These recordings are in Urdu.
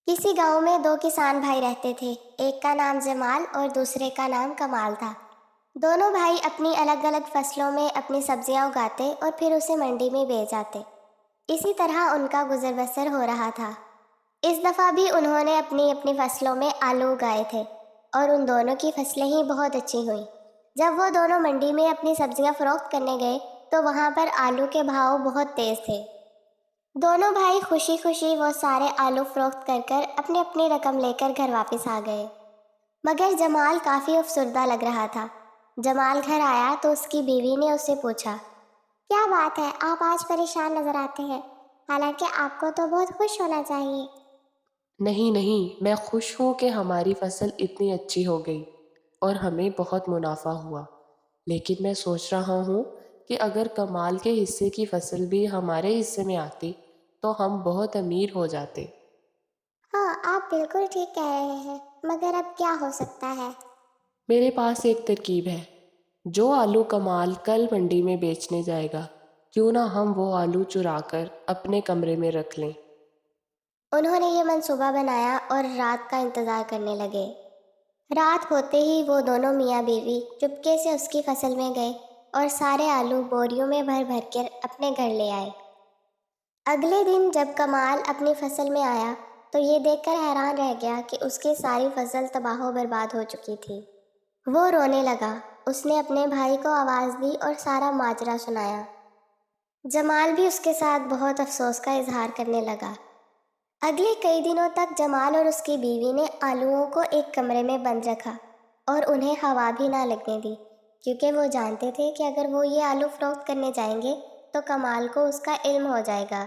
کسی گاؤں میں دو کسان بھائی رہتے تھے۔ ایک کا نام جمال اور دوسرے کا نام کمال تھا۔ دونوں بھائی اپنی الگ الگ فصلوں میں اپنی سبزیاں اگاتے اور پھر اسے منڈی میں بیچ جاتے۔ اسی طرح ان کا گزر بسر ہو رہا تھا۔ اس دفعہ بھی انہوں نے اپنی اپنی فصلوں میں آلو اگائے تھے اور ان دونوں کی فصلیں ہی بہت اچھی ہوئیں۔ جب وہ دونوں منڈی میں اپنی سبزیاں فروخت کرنے گئے تو وہاں پر آلو کے بھاؤ بہت تیز تھے۔ دونوں بھائی خوشی خوشی وہ سارے آلو فروخت کر کر اپنی اپنی رقم لے کر گھر واپس آ گئے، مگر جمال کافی افسردہ لگ رہا تھا۔ جمال گھر آیا تو اس کی بیوی نے اس سے پوچھا، کیا بات ہے، آپ آج پریشان نظر آتے ہیں، حالانکہ آپ کو تو بہت خوش ہونا چاہیے۔ نہیں، میں خوش ہوں کہ ہماری فصل اتنی اچھی ہو گئی اور ہمیں بہت منافع ہوا، لیکن میں سوچ رہا ہوں کہ اگر کمال کے حصے کی فصل بھی ہمارے حصے میں آتی تو ہم بہت امیر ہو جاتے۔ ہاں، آپ بالکل ٹھیک کہہ رہے ہیں، مگر اب کیا ہو سکتا ہے؟ میرے پاس ایک ترکیب ہے۔ جو آلو کمال کل منڈی میں بیچنے جائے گا، کیوں نہ ہم وہ آلو چرا کر اپنے کمرے میں رکھ لیں۔ انہوں نے یہ منصوبہ بنایا اور رات کا انتظار کرنے لگے۔ رات ہوتے ہی وہ دونوں میاں بیوی چپکے سے اس کی فصل میں گئے اور سارے آلو بوریوں میں بھر بھر کر اپنے گھر لے آئے۔ اگلے دن جب کمال اپنی فصل میں آیا تو یہ دیکھ کر حیران رہ گیا کہ اس کی ساری فصل تباہ و برباد ہو چکی تھی۔ وہ رونے لگا۔ اس نے اپنے بھائی کو آواز دی اور سارا ماجرا سنایا۔ جمال بھی اس کے ساتھ بہت افسوس کا اظہار کرنے لگا۔ اگلے کئی دنوں تک جمال اور اس کی بیوی نے آلوؤں کو ایک کمرے میں بند رکھا اور انہیں ہوا بھی نہ لگنے دی، کیونکہ وہ جانتے تھے کہ اگر وہ یہ آلو فروخت کرنے جائیں گے تو کمال کو اس کا علم ہو جائے گا۔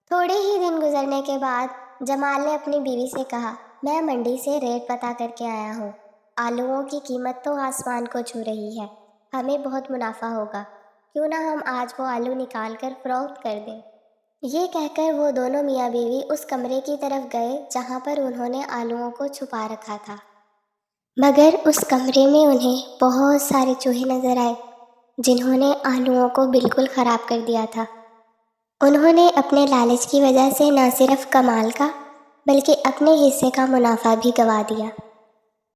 تھوڑے ہی دن گزرنے کے بعد جمال نے اپنی بیوی سے کہا، میں منڈی سے ریٹ پتہ کر کے آیا ہوں، آلوؤں کی قیمت تو آسمان کو چھو رہی ہے، ہمیں بہت منافع ہوگا، کیوں نہ ہم آج وہ آلو نکال کر فروخت کر دیں۔ یہ کہہ کر وہ دونوں میاں بیوی اس کمرے کی طرف گئے جہاں پر انہوں نے آلوؤں کو چھپا رکھا تھا، مگر اس کمرے میں انہیں بہت سارے چوہے نظر آئے جنہوں نے آلوؤں کو بالکل خراب کر دیا تھا۔ انہوں نے اپنے لالچ کی وجہ سے نہ صرف کمال کا بلکہ اپنے حصے کا منافع بھی گنوا دیا۔